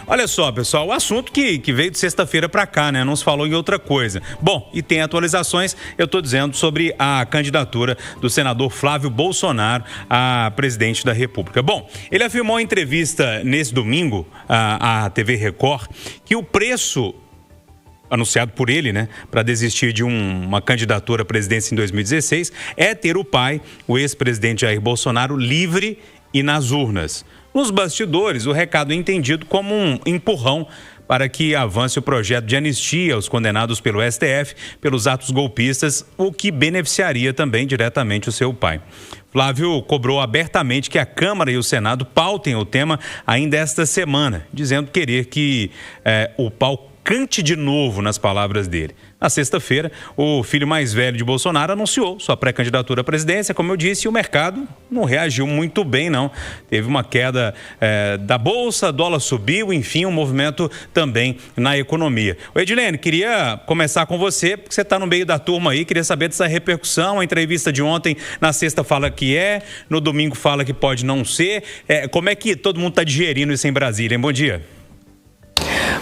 Olha só, pessoal, o assunto que veio de sexta-feira para cá, né? Não se falou em outra coisa. Bom, e tem atualizações, eu estou dizendo sobre a candidatura do senador Flávio Bolsonaro a presidente da República. Bom, ele afirmou em entrevista nesse domingo à TV Record que o preço anunciado por ele, né, para desistir de uma candidatura à presidência em 2016, é ter o pai, o ex-presidente Jair Bolsonaro, livre e nas urnas. Nos bastidores, o recado é entendido como um empurrão para que avance o projeto de anistia aos condenados pelo STF pelos atos golpistas, o que beneficiaria também diretamente o seu pai. Flávio cobrou abertamente que a Câmara e o Senado pautem o tema ainda esta semana, dizendo querer que o pau cante de novo, nas palavras dele. Na sexta-feira, o filho mais velho de Bolsonaro anunciou sua pré-candidatura à presidência, como eu disse, e o mercado não reagiu muito bem, não. Teve uma queda da Bolsa, dólar subiu, enfim, um movimento também na economia. O Edilene, queria começar com você, porque você está no meio da turma aí, queria saber dessa repercussão. A entrevista de ontem, na sexta fala que no domingo fala que pode não ser. Como é que todo mundo está digerindo isso em Brasília, hein? Bom dia.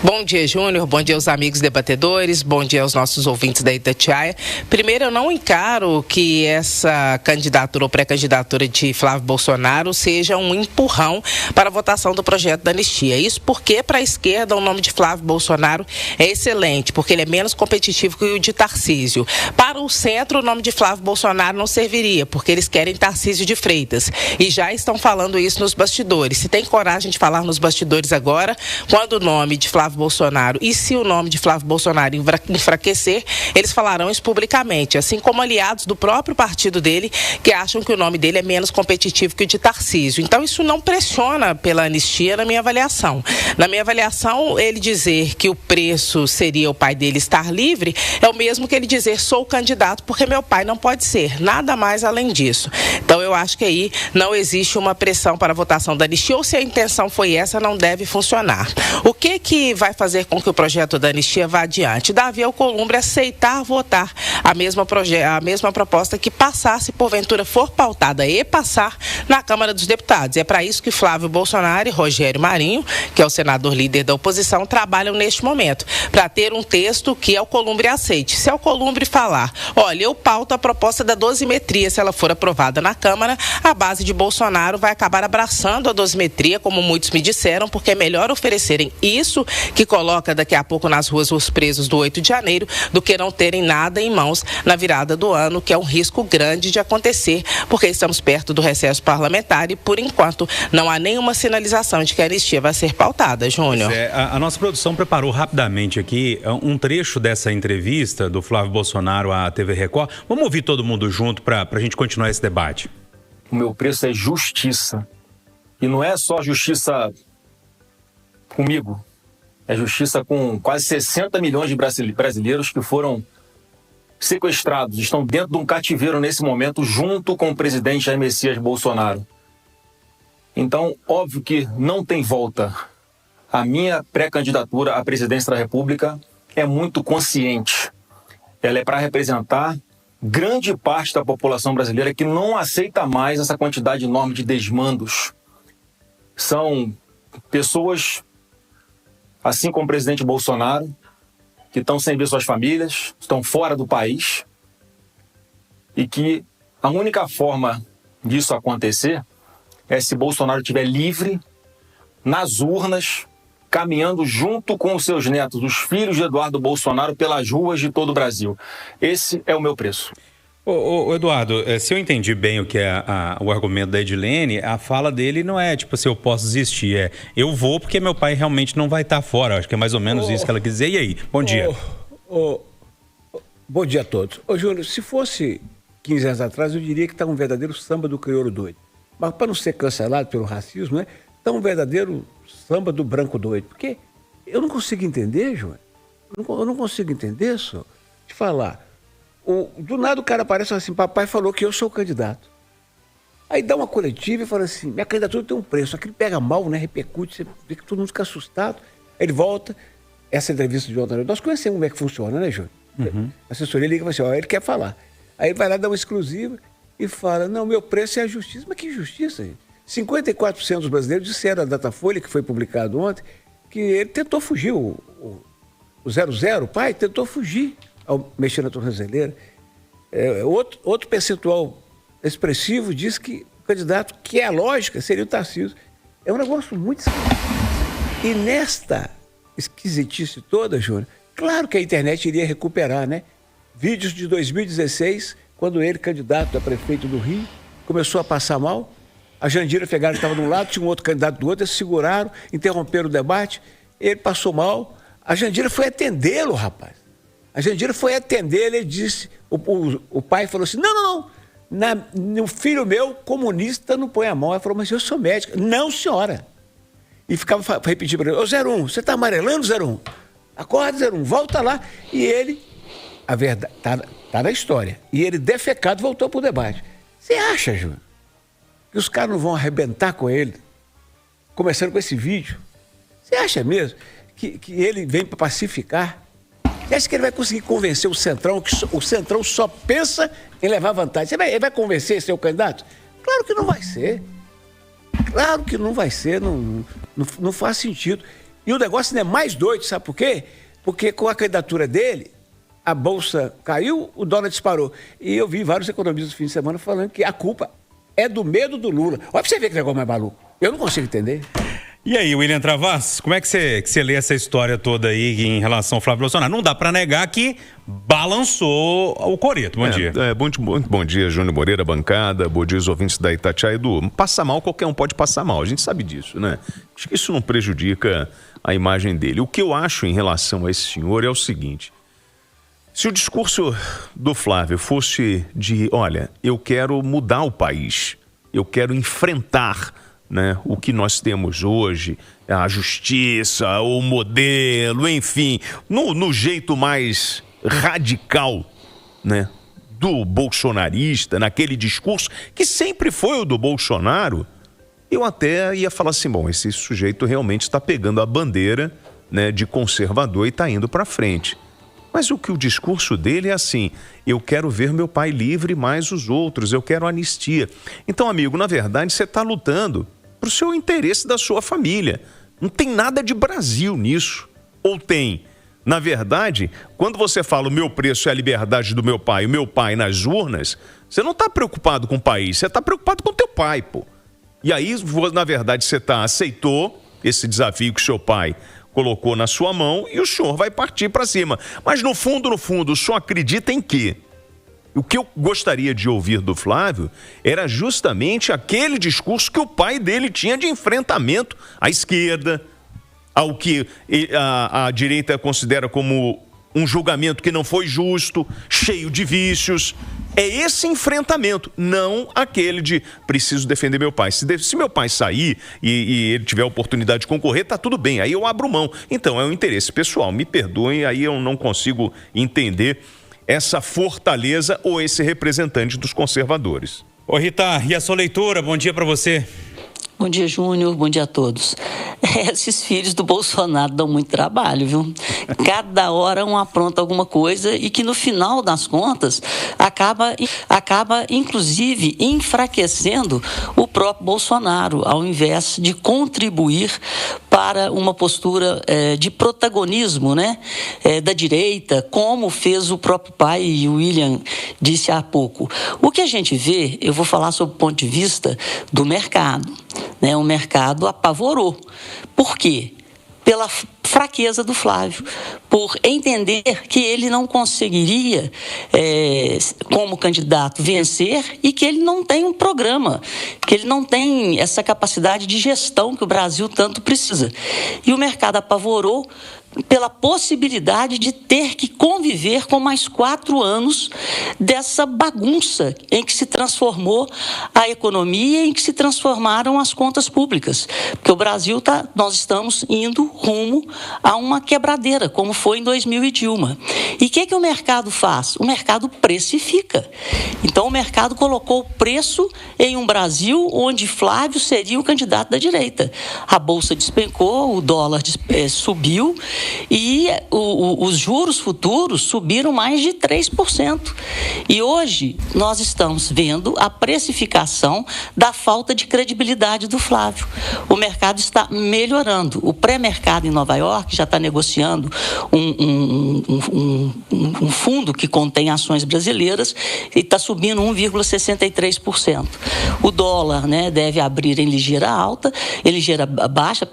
Bom dia, Júnior. Bom dia aos amigos debatedores. Bom dia aos nossos ouvintes da Itatiaia. Primeiro, eu não encaro que essa candidatura ou pré-candidatura de Flávio Bolsonaro seja um empurrão para a votação do projeto da anistia. Isso porque, para a esquerda, o nome de Flávio Bolsonaro é excelente, porque ele é menos competitivo que o de Tarcísio. Para o centro, o nome de Flávio Bolsonaro não serviria, porque eles querem Tarcísio de Freitas. E já estão falando isso nos bastidores. Se tem coragem de falar nos bastidores agora, quando o nome de Flávio Bolsonaro, e se o nome de Flávio Bolsonaro enfraquecer, eles falarão isso publicamente, assim como aliados do próprio partido dele, que acham que o nome dele é menos competitivo que o de Tarcísio. Então, isso não pressiona pela anistia na minha avaliação. Na minha avaliação, ele dizer que o preço seria o pai dele estar livre, é o mesmo que ele dizer sou candidato porque meu pai não pode ser. Nada mais além disso. Então, eu acho que aí não existe uma pressão para a votação da anistia, ou se a intenção foi essa, não deve funcionar. O que vai fazer com que o projeto da anistia vá adiante? Davi Alcolumbre aceitar votar a mesma proposta que passasse, porventura for pautada e passar na Câmara dos Deputados. É para isso que Flávio Bolsonaro e Rogério Marinho, que é o senador líder da oposição, trabalham neste momento, para ter um texto que Alcolumbre aceite. Se Alcolumbre falar, olha, eu pauto a proposta da dosimetria, se ela for aprovada na Câmara, a base de Bolsonaro vai acabar abraçando a dosimetria, como muitos me disseram, porque é melhor oferecerem isso que coloca daqui a pouco nas ruas os presos do 8 de janeiro, do que não terem nada em mãos na virada do ano, que é um risco grande de acontecer, porque estamos perto do recesso parlamentar e, por enquanto, não há nenhuma sinalização de que a anistia vai ser pautada, Júnior. A nossa produção preparou rapidamente aqui um trecho dessa entrevista do Flávio Bolsonaro à TV Record. Vamos ouvir todo mundo junto para a gente continuar esse debate. O meu preço é justiça. E não é só justiça comigo. É justiça com quase 60 milhões de brasileiros que foram sequestrados, estão dentro de um cativeiro nesse momento, junto com o presidente Jair Messias Bolsonaro. Então, óbvio que não tem volta. A minha pré-candidatura à presidência da República é muito consciente. Ela é para representar grande parte da população brasileira que não aceita mais essa quantidade enorme de desmandos. São pessoas, assim como o presidente Bolsonaro, que estão sem ver suas famílias, estão fora do país, e que a única forma disso acontecer é se Bolsonaro estiver livre, nas urnas, caminhando junto com os seus netos, os filhos de Eduardo Bolsonaro, pelas ruas de todo o Brasil. Esse é o meu preço. Ô Eduardo, se eu entendi bem o que é o argumento da Edilene, a fala dele não é tipo assim, eu posso desistir, eu vou porque meu pai realmente não vai estar fora. Acho que é mais ou menos isso que ela quis dizer. E aí? Bom dia. Bom dia a todos. Ô Júnior, se fosse 15 anos atrás, eu diria que está um verdadeiro samba do crioulo doido. Mas para não ser cancelado pelo racismo, né? Está um verdadeiro samba do branco doido. Porque eu não consigo entender, Júnior. Eu não consigo entender, só de falar. Do nada o cara aparece assim, papai falou que eu sou o candidato. Aí dá uma coletiva e fala assim, minha candidatura tem um preço. Aquilo pega mal, né? Repercute, você vê que todo mundo fica assustado. Aí ele volta, essa entrevista de ontem, nós conhecemos como é que funciona, né, Júnior? Uhum. A assessoria liga e fala assim, ó, ele quer falar. Aí ele vai lá, dá uma exclusiva e fala, não, meu preço é a justiça. Mas que justiça, gente? 54% dos brasileiros disseram à Datafolha, que foi publicado ontem, que ele tentou fugir, o 00, o pai, tentou fugir ao mexer na tornozeleira. Outro percentual expressivo diz que o candidato, que é a lógica, seria o Tarcísio. É um negócio muito esquisito. E nesta esquisitice toda, Júnior, claro que a internet iria recuperar, né? Vídeos de 2016, quando ele, candidato a prefeito do Rio, começou a passar mal. A Jandira Fegali estava de um lado, tinha um outro candidato do outro, eles seguraram, interromperam o debate, ele passou mal. A Jandira foi atendê-lo, rapaz. A Jandira foi atendê-lo, ele disse, o pai falou assim, não, no filho meu, comunista, não põe a mão. Ela falou, mas eu sou médica. Não, senhora. E ficava repetindo para ele, ô 01, você está amarelando, 01? Acorda, 01, volta lá. E ele, a verdade, tá na história, e ele defecado voltou para o debate. Você acha, Júnior, que os caras não vão arrebentar com ele, começando com esse vídeo? Você acha mesmo que ele vem para pacificar? Você acha que ele vai conseguir convencer o Centrão, que o Centrão só pensa em levar vantagem? Ele vai convencer seu candidato? Claro que não vai ser. Claro que não vai ser, não faz sentido. E o negócio ainda é mais doido, sabe por quê? Porque com a candidatura dele, a bolsa caiu, o dólar disparou. E eu vi vários economistas no fim de semana falando que a culpa é do medo do Lula. Olha pra você ver que negócio mais maluco. Eu não consigo entender. E aí, William Travassos, como é que você lê essa história toda aí em relação ao Flávio Bolsonaro? Não dá para negar que balançou o coreto. Bom dia. Bom dia, Júnior Moreira, bancada. Bom dia, os ouvintes da Itatiaia. Edu, passa mal, qualquer um pode passar mal. A gente sabe disso, né? Acho que isso não prejudica a imagem dele. O que eu acho em relação a esse senhor é o seguinte. Se o discurso do Flávio fosse de, olha, eu quero mudar o país, eu quero enfrentar, né, o que nós temos hoje, a justiça, o modelo, enfim, no jeito mais radical, né, do bolsonarista, naquele discurso que sempre foi o do Bolsonaro, eu até ia falar assim, bom, esse sujeito realmente está pegando a bandeira, né, de conservador e está indo para frente. Mas o discurso dele é assim, eu quero ver meu pai livre mais os outros, eu quero anistia. Então, amigo, na verdade, você está lutando para o seu interesse da sua família. Não tem nada de Brasil nisso. Ou tem? Na verdade, quando você fala o meu preço é a liberdade do meu pai, o meu pai nas urnas, você não está preocupado com o país, você está preocupado com o teu pai, pô. E aí, na verdade, você aceitou esse desafio que o seu pai colocou na sua mão e o senhor vai partir para cima. Mas no fundo, o senhor acredita em quê? O que eu gostaria de ouvir do Flávio era justamente aquele discurso que o pai dele tinha de enfrentamento à esquerda, ao que a direita considera como um julgamento que não foi justo, cheio de vícios. É esse enfrentamento, não aquele de preciso defender meu pai. Se meu pai sair e ele tiver a oportunidade de concorrer, tá tudo bem, aí eu abro mão. Então é um interesse pessoal, me perdoem, aí eu não consigo entender essa fortaleza ou esse representante dos conservadores. Ô Rita, e a sua leitura? Bom dia para você. Bom dia, Júnior. Bom dia a todos. Esses filhos do Bolsonaro dão muito trabalho, viu? Cada hora um apronta alguma coisa e que no final das contas acaba inclusive enfraquecendo o próprio Bolsonaro, ao invés de contribuir para uma postura de protagonismo, né, da direita, como fez o próprio pai e o William disse há pouco. O que a gente vê, eu vou falar sob o ponto de vista do mercado. O mercado apavorou. Por quê? Pela fraqueza do Flávio, por entender que ele não conseguiria, como candidato, vencer e que ele não tem um programa, que ele não tem essa capacidade de gestão que o Brasil tanto precisa. E o mercado apavorou pela possibilidade de ter que conviver com mais 4 anos dessa bagunça em que se transformou a economia, em que se transformaram as contas públicas. Porque o Brasil nós estamos indo rumo a uma quebradeira, como foi em 2000 e Dilma. E o que o mercado faz? O mercado precifica. Então o mercado colocou o preço em um Brasil onde Flávio seria o candidato da direita. A bolsa despencou, o dólar subiu e os juros futuros subiram mais de 3%. E hoje nós estamos vendo a precificação da falta de credibilidade do Flávio. O mercado está melhorando. O pré-mercado em Nova York já está negociando um fundo que contém ações brasileiras e está subindo 1,63%. O dólar, né, deve abrir em ligeira baixa.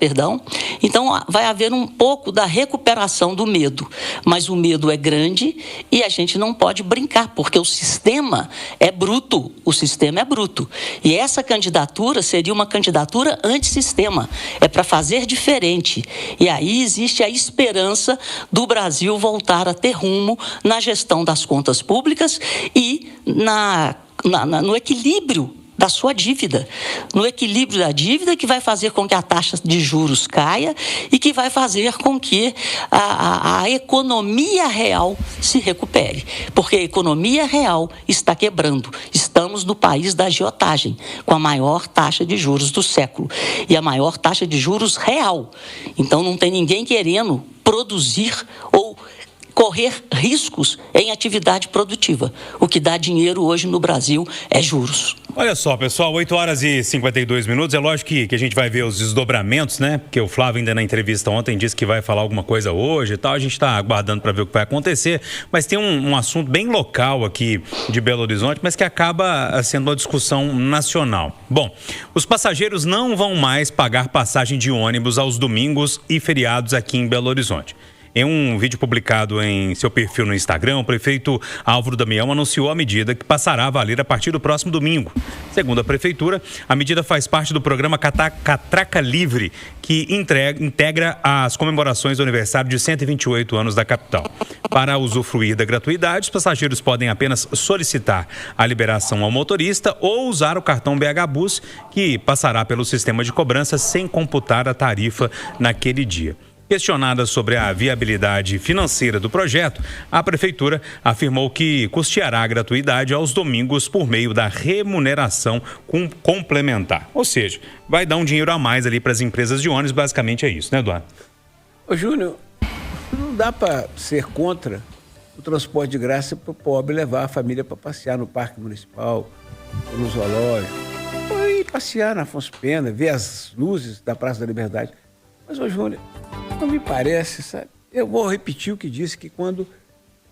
Então, vai haver um pouco da recuperação do medo. Mas o medo é grande e a gente não pode brincar, porque o sistema é bruto. E essa candidatura seria uma candidatura antissistema. É para fazer diferente. E aí existe a esperança do Brasil voltar a ter rumo na gestão das contas públicas e no equilíbrio da sua dívida, no equilíbrio da dívida, que vai fazer com que a taxa de juros caia e que vai fazer com que a economia real se recupere, porque a economia real está quebrando. Estamos no país da agiotagem, com a maior taxa de juros do século e a maior taxa de juros real. Então não tem ninguém querendo produzir ou correr riscos em atividade produtiva. O que dá dinheiro hoje no Brasil é juros. Olha só, pessoal, 8h52. É lógico que a gente vai ver os desdobramentos, né? Porque o Flávio ainda na entrevista ontem disse que vai falar alguma coisa hoje e tal. A gente está aguardando para ver o que vai acontecer. Mas tem um assunto bem local aqui de Belo Horizonte, mas que acaba sendo uma discussão nacional. Bom, os passageiros não vão mais pagar passagem de ônibus aos domingos e feriados aqui em Belo Horizonte. Em um vídeo publicado em seu perfil no Instagram, o prefeito Álvaro Damião anunciou a medida que passará a valer a partir do próximo domingo. Segundo a prefeitura, a medida faz parte do programa Catraca Livre, que integra as comemorações do aniversário de 128 anos da capital. Para usufruir da gratuidade, os passageiros podem apenas solicitar a liberação ao motorista ou usar o cartão BH Bus, que passará pelo sistema de cobrança sem computar a tarifa naquele dia. Questionada sobre a viabilidade financeira do projeto, a prefeitura afirmou que custeará a gratuidade aos domingos por meio da remuneração complementar. Ou seja, vai dar um dinheiro a mais ali para as empresas de ônibus, basicamente é isso, né, Eduardo? Ô, Júnior, não dá para ser contra o transporte de graça para o pobre levar a família para passear no Parque Municipal, no zoológico, ou ir passear na Afonso Pena, ver as luzes da Praça da Liberdade. Mas, ô, Júnior, não me parece, sabe? Eu vou repetir o que disse, que quando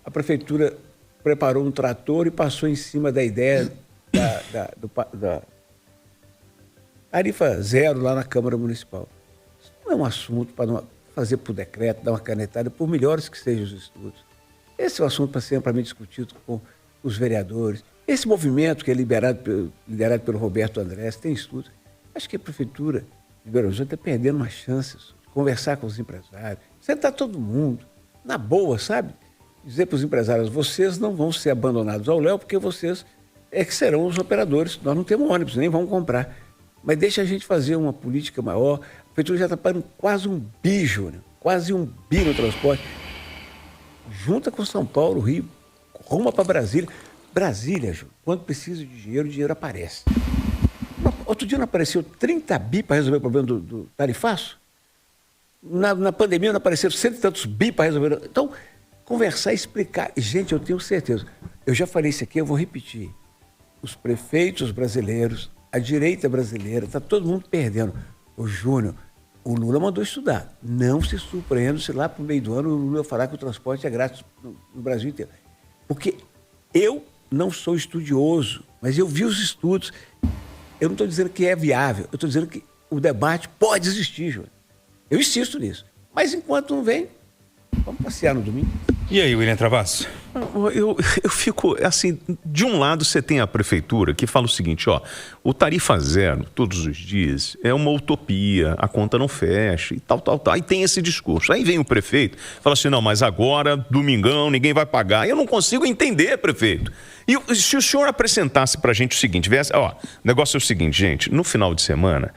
a prefeitura preparou um trator e passou em cima da ideia da tarifa zero lá na Câmara Municipal. Isso não é um assunto para fazer por decreto, dar uma canetada, por melhores que sejam os estudos. Esse é um assunto para ser amplamente discutido com os vereadores. Esse movimento que é liderado pelo Roberto Andrés tem estudos. Acho que a prefeitura de Belo Horizonte está perdendo uma chance de conversar com os empresários, sentar todo mundo, na boa, sabe? Dizer para os empresários, vocês não vão ser abandonados ao léu, porque vocês é que serão os operadores. Nós não temos ônibus, nem vamos comprar. Mas deixa a gente fazer uma política maior. A prefeitura já está pagando quase $1 bi, Júnior, quase $1 bi no transporte. Junta com São Paulo, Rio, rumo para Brasília. Brasília, Júnior, quando precisa de dinheiro, o dinheiro aparece. Outro dia não apareceu 30 bi para resolver o problema do tarifaço? Na pandemia não apareceram 100 e tantos bi para resolver. Então, conversar e explicar. Gente, eu tenho certeza. Eu já falei isso aqui, eu vou repetir. Os prefeitos brasileiros, a direita brasileira, está todo mundo perdendo. Ô, Júnior, o Lula mandou estudar. Não se surpreenda se lá para o meio do ano o Lula falar que o transporte é grátis no Brasil inteiro. Porque eu não sou estudioso, mas eu vi os estudos. Eu não estou dizendo que é viável, eu estou dizendo que o debate pode existir, Júnior. Eu insisto nisso. Mas enquanto não vem, vamos passear no domingo. E aí, William Travassos? Eu fico, assim, de um lado você tem a prefeitura que fala o seguinte, ó, o tarifa zero todos os dias é uma utopia, a conta não fecha e tal. Aí tem esse discurso. Aí vem o prefeito, fala assim, não, mas agora, domingão, ninguém vai pagar. Eu não consigo entender, prefeito. E se o senhor apresentasse pra gente o seguinte, ó, o negócio é o seguinte, gente, no final de semana,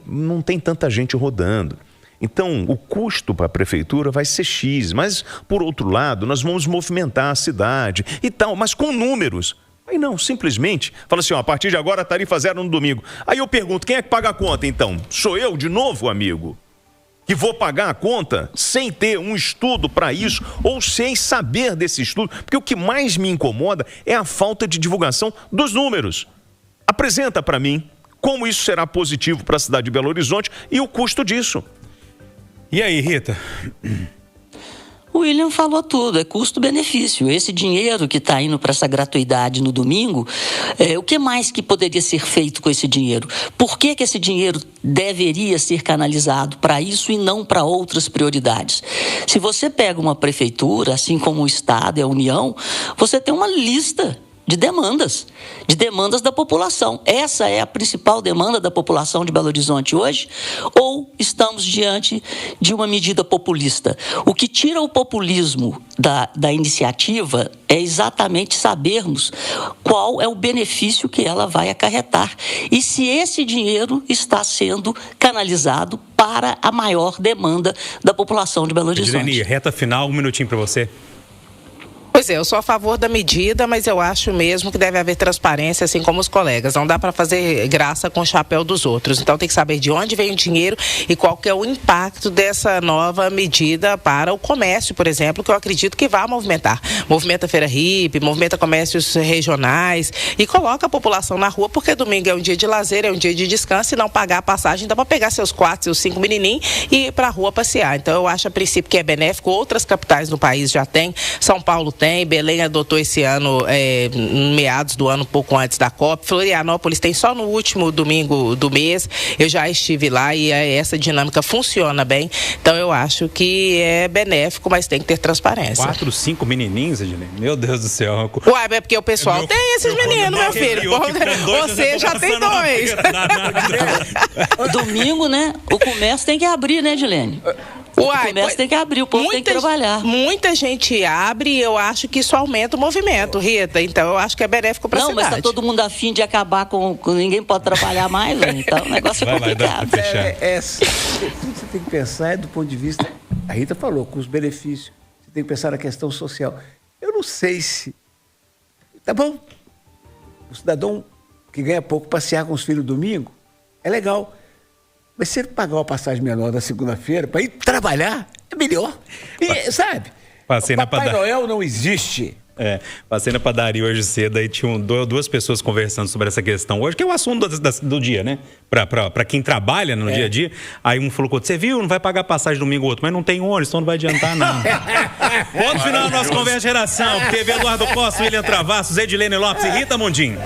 não tem tanta gente rodando. Então, o custo para a prefeitura vai ser X, mas, por outro lado, nós vamos movimentar a cidade e tal, mas com números. Aí não, simplesmente, fala assim, ó, a partir de agora a tarifa zero no domingo. Aí eu pergunto, quem é que paga a conta, então? Sou eu de novo, amigo? Que vou pagar a conta sem ter um estudo para isso ou sem saber desse estudo, porque o que mais me incomoda é a falta de divulgação dos números. Apresenta para mim como isso será positivo para a cidade de Belo Horizonte e o custo disso. E aí, Rita? O William falou tudo, é custo-benefício. Esse dinheiro que está indo para essa gratuidade no domingo, o que mais que poderia ser feito com esse dinheiro? Por que esse dinheiro deveria ser canalizado para isso e não para outras prioridades? Se você pega uma prefeitura, assim como o Estado e a União, você tem uma lista de demandas da população. Essa é a principal demanda da população de Belo Horizonte hoje? Ou estamos diante de uma medida populista? O que tira o populismo da iniciativa é exatamente sabermos qual é o benefício que ela vai acarretar e se esse dinheiro está sendo canalizado para a maior demanda da população de Belo Horizonte. Edilene, reta final, 1 minutinho para você. Pois é, eu sou a favor da medida, mas eu acho mesmo que deve haver transparência, assim como os colegas. Não dá para fazer graça com o chapéu dos outros. Então tem que saber de onde vem o dinheiro e qual que é o impacto dessa nova medida para o comércio, por exemplo, que eu acredito que vai movimentar. Movimenta Feira Hippie, movimenta comércios regionais e coloca a população na rua, porque domingo é um dia de lazer, é um dia de descanso e não pagar a passagem, dá para pegar seus 4, seus 5 menininhos e ir para a rua passear. Então eu acho a princípio que é benéfico. Outras capitais no país já têm, São Paulo tem, Belém adotou esse ano, meados do ano, um pouco antes da COP. Florianópolis tem só no último domingo do mês. Eu já estive lá e essa dinâmica funciona bem. Então eu acho que é benéfico, mas tem que ter transparência. 4, 5 menininhos, Edilene? Meu Deus do céu. Uai, é porque o pessoal tem esses meninos, meu filho. Você já tem 2. Domingo, né? O comércio tem que abrir, né, Edilene? O comércio tem que abrir, o povo tem que trabalhar. Muita gente abre e eu acho que isso aumenta o movimento, Rita. Então eu acho que é benéfico para a cidade. Não, mas está todo mundo afim de acabar com ninguém pode trabalhar mais, então o negócio é complicado. Tudo que você tem que pensar é do ponto de vista, a Rita falou, com os benefícios. Você tem que pensar na questão social. Eu não sei se... Tá bom, o cidadão que ganha pouco passear com os filhos domingo, é legal. Mas se ele pagar uma passagem menor da segunda-feira para ir trabalhar, é melhor. E, sabe? Passei na Papai Noel não existe. Passei na padaria hoje cedo, aí tinham 2 pessoas conversando sobre essa questão hoje, que é o assunto do dia, né? Pra quem trabalha no dia a dia. Aí um falou, você viu, não vai pagar passagem domingo o outro, mas não tem ônibus, então não vai adiantar nada. Ponto final da nossa Conversa Geração. TV Eduardo Costa, William Travassos, Edilene Lopes e Rita Mundim.